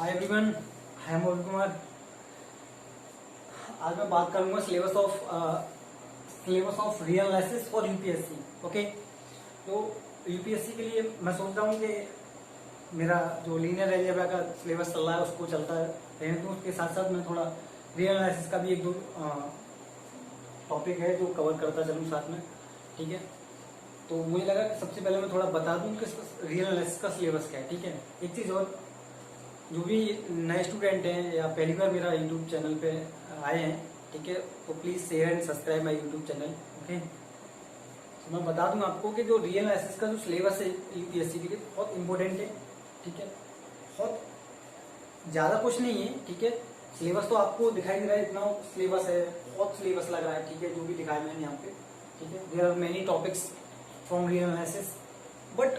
Hi everyone, I am Arun Kumar. आज मैं बात करूंगा syllabus of real analysis for UPSC. Okay, तो यूपीएससी के लिए मैं सोच रहा हूँ कि मेरा जो लीनियर अलजेब्रा का सिलेबस चल रहा है उसको चलता रहने दूँ, उसके साथ साथ मैं थोड़ा रियल एनालिसिस का भी एक दो टॉपिक है जो कवर करता चलूँ साथ में। ठीक है, तो मुझे लगा कि सबसे पहले मैं थोड़ा बता दूं कि रियल एनालिसिस का सिलेबस क्या है। ठीक है, एक चीज़ और, जो भी नए स्टूडेंट हैं या पहली बार मेरा यूट्यूब चैनल पे आए हैं, ठीक है, तो please share and subscribe my YouTube channel. Okay, तो मैं बता दूं आपको कि जो रियल एनालिसिस का जो सिलेबस है यूपीएससी के लिए बहुत इंपॉर्टेंट है। ठीक है, बहुत ज़्यादा कुछ नहीं है। ठीक है, सिलेबस तो आपको दिखाई दे रहा है, इतना सिलेबस है, बहुत सिलेबस लग रहा है। ठीक है, जो भी दिखाया मैंने यहाँ पे। ठीक है, there are many topics from real analysis, but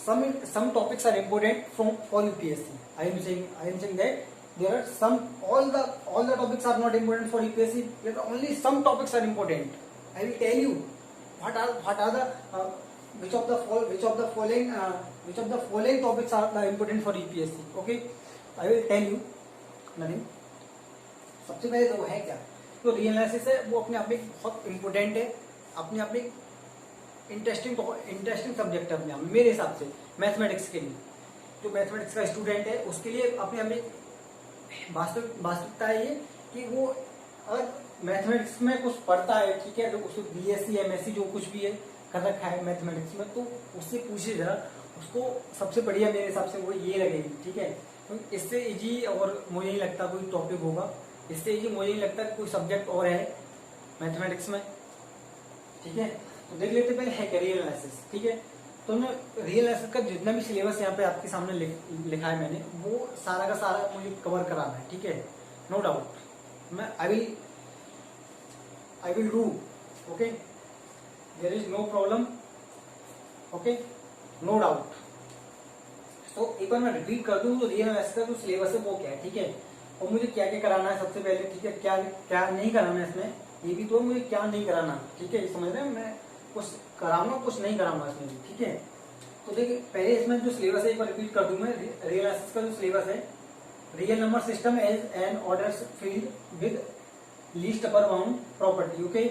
some topics are important for UPSC. I am saying that there are all the topics are not important for UPSC. There are only some topics are important. I will tell you what are the which of the following topics are important for UPSC. Okay, I will tell you nothing. सबसे पहले तो है क्या, तो real analysis है वो अपने आप में बहुत इंपॉर्टेंट है, अपने आप में इंटरेस्टिंग सब्जेक्ट है अपने आप में। मेरे हिसाब से मैथमेटिक्स के लिए, जो मैथमेटिक्स का स्टूडेंट है उसके लिए अपने आप में वास्तविकता है ये कि वो अगर मैथमेटिक्स में कुछ पढ़ता है, ठीक है, तो उसको बीएससी एमएससी जो कुछ भी है कर रखा है मैथमेटिक्स में, तो उससे पूछिए जरा, उसको सबसे बढ़िया मेरे हिसाब से वो ये लगेगी। ठीक है, तो इससे इजी और मुझे नहीं लगता कोई टॉपिक होगा, इससे इजी मुझे नहीं लगता कोई सब्जेक्ट और है मैथमेटिक्स में। ठीक है, तो देख लेते पहले है क्या रियल एनालिसिस। ठीक है, तो मैं रियल एनालिसिस का जितना भी सिलेबस यहाँ पे आपके सामने लिखा है मैंने, वो सारा का सारा मुझे कवर कराना है। ठीक है, नो डाउट मैं I will do. Okay, there is no problem. Okay, no doubt. तो एक बार मैं रिपीट कर दूं, तो रियल एनालिसिस का जो सिलेबस है वो क्या है। ठीक है, और मुझे क्या क्या कराना है सबसे पहले। ठीक है, क्या क्या नहीं कराना है इसमें, ये भी तो मुझे क्या नहीं कराना। ठीक है, समझ रहे हैं, मैं कुछ कराऊंगा कुछ नहीं कराऊंगा इसमें भी। ठीक है, तो देखिए पहले इसमें जो सिलेबस है एक बार रिपीट कर दूं मैं। रियल एनालिसिस का जो सिलेबस है, real number system as an order field with least upper bound property. Okay,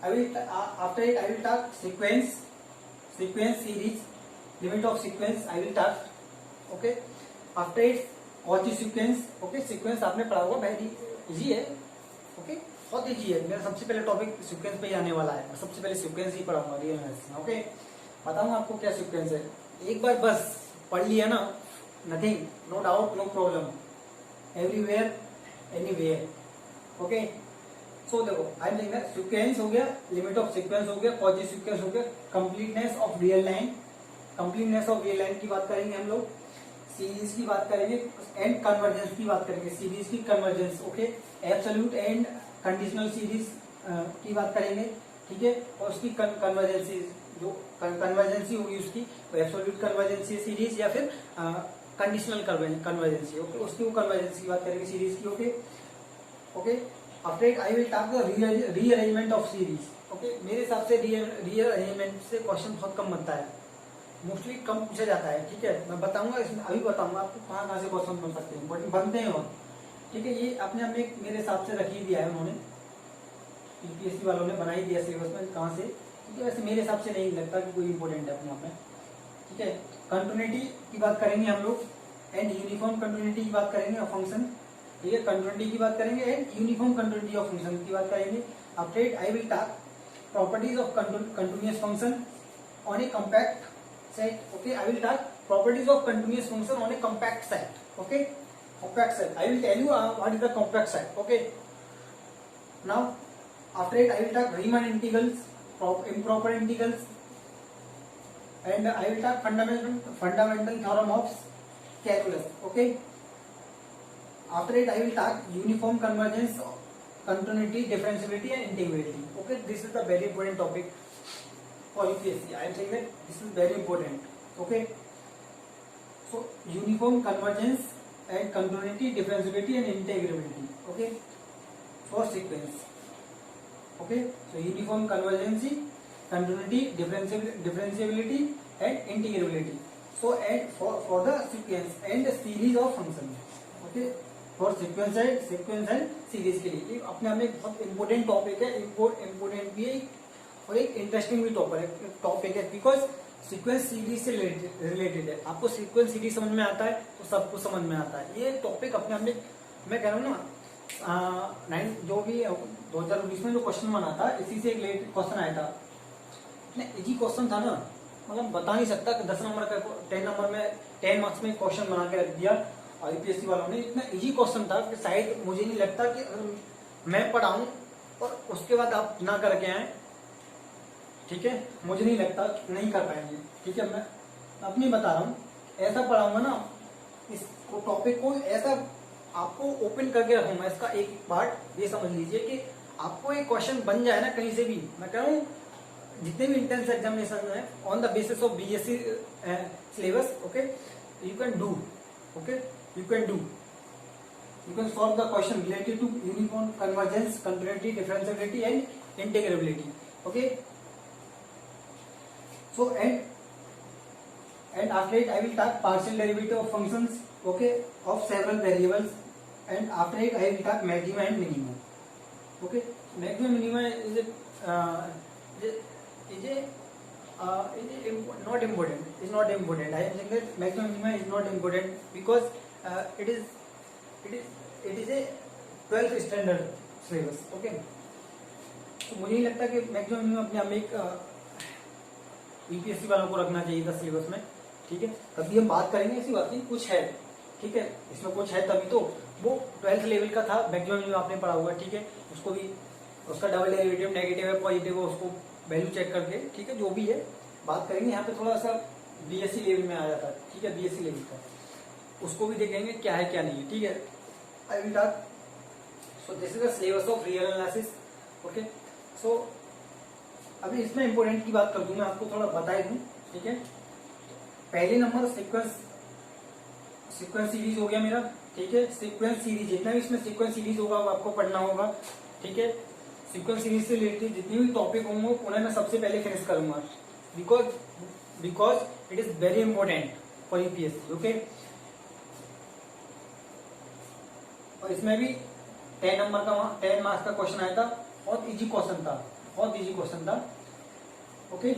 after it I will talk sequence series, limit of sequence I will talk. Okay, after it Cauchy sequence. Okay, sequence आपने पढ़ा होगा, very easy है। Okay, बहुत easy है। मेरा सबसे पहले topic sequence पे ही आने वाला है, मैं सबसे पहले सीक्वेंस ही पढ़ाऊंगा रियल एनालिसिस में। ओके, बताऊंगा आपको क्या सीक्वेंस है, एक बार बस पढ़ लिया ना, nothing, no doubt, no problem, everywhere anywhere. Okay, so देखो आई एम सेइंग सीक्वेंस हो गया, लिमिट ऑफ सीक्वेंस हो गया, कॉजी सीक्वेंस हो गया, completeness of real line, completeness of real line की बात करेंगे हम लोग, सीरीज की बात करेंगे, एंड कन्वर्जेंस की बात करेंगे, सीरीज की convergence. Okay, absolute and conditional series की बात करेंगे। ठीक है, और उसकी कन्वर्जेंसी, जो कन्वर्जेंसी होगी उसकी, तो एब्सोल्यूट कन्वर्जेंसी सीरीज या फिर कंडीशनल कन्वर्जेंसी। ओके, उसकी वो कन्वर्जेंसी की बात करेंगे सीरीज की। Okay, okay, after it I will talk the rearrangement of series. Okay, मेरे हिसाब से रीअरेंजमेंट से क्वेश्चन बहुत कम बनता है, मोस्टली कम पूछा जाता है। ठीक है, मैं बताऊंगा इसमें, अभी बताऊंगा आपको कहाँ से क्वेश्चन बन सकते हैं, बट बनते हैं। और ठीक है, ये अपने आप में मेरे हिसाब से रख ही दिया है उन्होंने, यूपीएससी वालों ने बना ही दिया सिलेबस में, कहाँ से। ठीक है, वैसे मेरे हिसाब से नहीं लगता कि कोई इंपॉर्टेंट है अपने आप में। ठीक है, कंटिन्यूटी की बात करेंगे हम लोग, एंड यूनिफॉर्म कंटिन्यूटी की बात करेंगे ऑफ फंक्शन। ठीक है, कंटिन्यूटी की बात करेंगे and uniform continuity of function की बात करेंगे। After it I will talk properties of continuous function on A compact set. Okay, I will talk properties of continuous function on a compact set. Okay, compact set, I will tell you what is the compact set. Okay, now after it I will talk Riemann integrals, improper integrals, and I will talk fundamental theorem of calculus. Okay, after it I will talk uniform convergence, continuity, differentiability and integrability. Okay, this is the very important topic for UPSC. I am saying that this is very important. Okay, so uniform convergence and continuity, differentiability and integrability. Okay, for sequence. Okay, so uniform convergence, continuity, differentiability and integrability. So and for the sequence and series of function, okay, for sequence and series के लिए अपने आप में एक बहुत important topic है, important भी है और एक इंटरेस्टिंग भी टॉपिक है, बिकॉज सीक्वेंस सीरीज से रिलेटेड है। आपको सीक्वेंस सीरीज समझ में आता है तो सब कुछ समझ में आता है। ये टॉपिक अपने आप में, मैं कह रहा हूँ ना, जो भी 2020 में जो क्वेश्चन बना था, इसी से रिलेटेड क्वेश्चन आया था। इतना इजी क्वेश्चन था ना, मतलब बता नहीं सकता कि 10 नंबर का 10 नंबर में 10 मार्क्स में क्वेश्चन बना के रख दिया यूपीएससी वालों ने। इतना इजी क्वेश्चन था कि शायद मुझे नहीं लगता कि अगर मैं पढ़ाऊं और उसके बाद आप ना करके आए, ठीक है, मुझे नहीं लगता नहीं कर पाएंगे। ठीक है, मैं अपनी बता रहा हूँ, ऐसा पढ़ाऊंगा ना इस टॉपिक को, ऐसा आपको ओपन करके रखूंगा इसका एक पार्ट। ये समझ लीजिए कि आपको एक क्वेश्चन बन जाए ना कहीं से भी, मैं कह रहा हूँ जितने भी इंट्रेंस एग्जामिनेशन है on the basis of BSc syllabus, okay, you can do, okay, you can solve the question related to uniform convergence, continuity, differentiability and integrability, okay. So and after it I will talk partial derivative of functions, okay, of several variables, and after it I will talk maximum and minimum, okay. Maximum minimum not important. Is not important. I am saying that maximum minimum is not important because it is a 12th standard syllabus, okay. तो मुझे नहीं लगता कि maximum minimum अपने आप में एक UPSC वालों को रखना चाहिए था सिलेबस में, ठीक है। कभी हम बात करेंगे ऐसी बात नहीं, कुछ है, ठीक है, इसमें कुछ है तभी तो। वो 12th लेवल का था, मैक्सिमम मिनिमम आपने पढ़ा हुआ, ठीक है, उसको भी उसका डबल डेरिवेटिव, नेगेटिव है, पॉजिटिव है, उसको वैल्यू चेक करके, ठीक है, जो भी है बात करेंगे। यहाँ पे थोड़ा सा बीएससी लेवल में आ जाता है, ठीक है, बीएससी लेवल का, उसको भी देखेंगे क्या है क्या नहीं है, ठीक है। I will talk, so this is the syllabus of real analysis, okay. So अभी इसमें इंपोर्टेंट की बात कर दूं, मैं आपको थोड़ा बता दूं, ठीक है। पहले नंबर सीक्वेंस सीरीज हो गया मेरा, ठीक है। सीक्वेंस सीरीज, जितना भी इसमें सीक्वेंस सीरीज होगा वो आपको पढ़ना होगा, ठीक है। सीक्वेंस सीरीज से रिलेटेड जितनी भी टॉपिक होंगे उन्हें मैं सबसे पहले फिनिश करूंगा, because it is very important for UPSC, okay. और इसमें भी 10 नंबर का 10 मार्क्स का क्वेश्चन आया था, बहुत इजी क्वेश्चन था, ओके।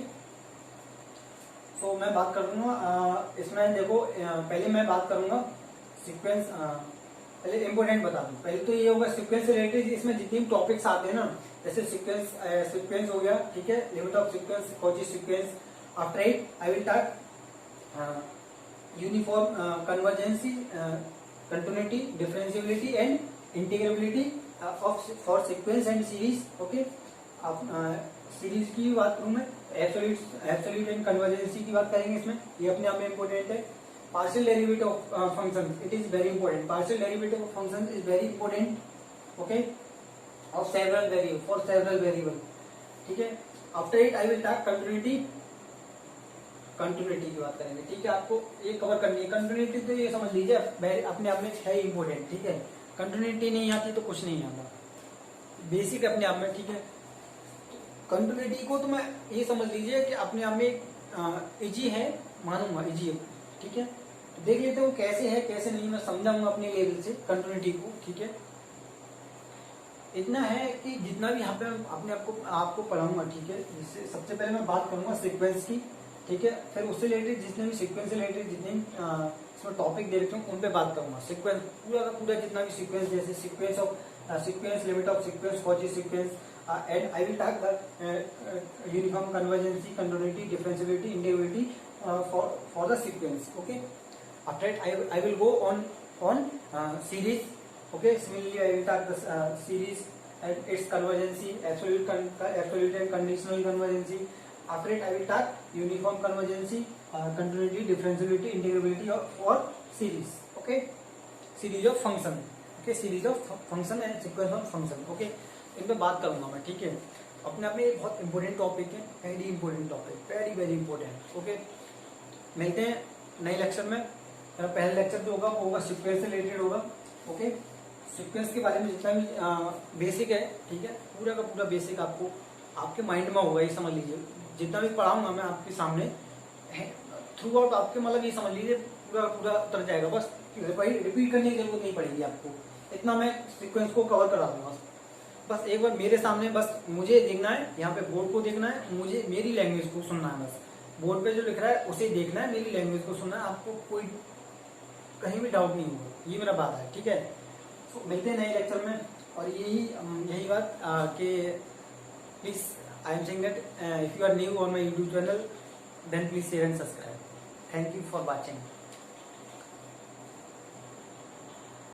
सो मैं बात करूंगा इसमें, देखो पहले मैं बात करूंगा सीक्वेंस, पहले इंपोर्टेंट बता दूं। पहले तो ये होगा सीक्वेंस से रिलेटेड, इसमें जितने भी टॉपिक्स आते हैं ना, जैसे सीक्वेंस हो गया, ठीक है, limit of sequence, Cauchy sequence. After it I will talk uniform convergency, continuity, differentiability and integrability for sequence and series, okay। अब सीरीज की बात करूं मैं, एब्सोल्यूट एंड कन्वर्जेंसी की बात करेंगे इसमें, ये अपने आप में इंपॉर्टेंट है। Partial derivative of function, it is very important, partial derivative of function is very important, okay, of several variable, ठीक है। After it I will talk continuity की बात करेंगे, ठीक है। आपको ये कवर करनी है कंटिन्यूटी, तो ये समझ लीजिए अपने आप में है इंपॉर्टेंट, ठीक है। कंटिन्यूटी नहीं आती तो कुछ नहीं आता, बेसिक अपने आप में, ठीक है। कंटिन्यूटी को तो मैं ये समझ लीजिए कि अपने आप में इजी है, मानूंगा इजी है, ठीक है। तो देख लेते हो कैसे है कैसे नहीं, मैं समझाऊंगा अपने लेवल से कंटिन्यूटी को, ठीक है। इतना है कि जितना भी यहाँ पे अपने आपको पढ़ाऊंगा, ठीक है। जिससे सबसे पहले मैं बात करूंगा सीक्वेंस की, ठीक है। फिर उससे रिलेटेड जितने भी सीक्वेंस से रिलेटेड जितने इसमें टॉपिक दे रखे हूँ उन पे बात करूंगा। सीक्वेंस पूरा का पूरा जितना भी सीक्वेंस, जैसे sequence, limit of sequence, Cauchy sequence, and I will talk the uniform convergency, continuity, differentiability, integrability for the sequence, okay. After it I will go on series, okay. Similarly I will talk the series and its convergency, absolute and conditional convergency. After it I will talk uniform convergency, continuity, differentiability, integrability for series, okay. Series of function, okay, series of function and sequence of function, okay. इन पे बात करूंगा मैं, ठीक है। अपने आप में एक बहुत इंपॉर्टेंट टॉपिक है, very important topic, very important, okay. मिलते हैं नए लेक्चर में। मेरा पहला लेक्चर जो होगा वो होगा सीक्वेंस से रिलेटेड होगा, ओके। सीक्वेंस के बारे में जितना भी बेसिक है, ठीक है, पूरा का पूरा बेसिक आपको आपके माइंड में होगा, ये समझ लीजिए। जितना भी पढ़ाऊंगा मैं आपके सामने थ्रू आउट आपके मतलब ये समझ लीजिए पूरा पूरा उतर जाएगा, बस रिपीट करने की जरूरत नहीं पड़ेगी आपको, इतना मैं सीक्वेंस को कवर करा दूंगा। बस एक बार मेरे सामने बस मुझे देखना है, यहाँ पे बोर्ड को देखना है, मुझे मेरी लैंग्वेज को सुनना है, बस बोर्ड पे जो लिख रहा है उसे देखना है, मेरी लैंग्वेज को सुनना है, आपको कोई कहीं भी डाउट नहीं होगा, ये मेरा बात है, ठीक है। तो मिलते हैं नए लेक्चर में, और यही बात कि please I am saying that if you are new on my YouTube channel then please share and subscribe. Thank you for watching.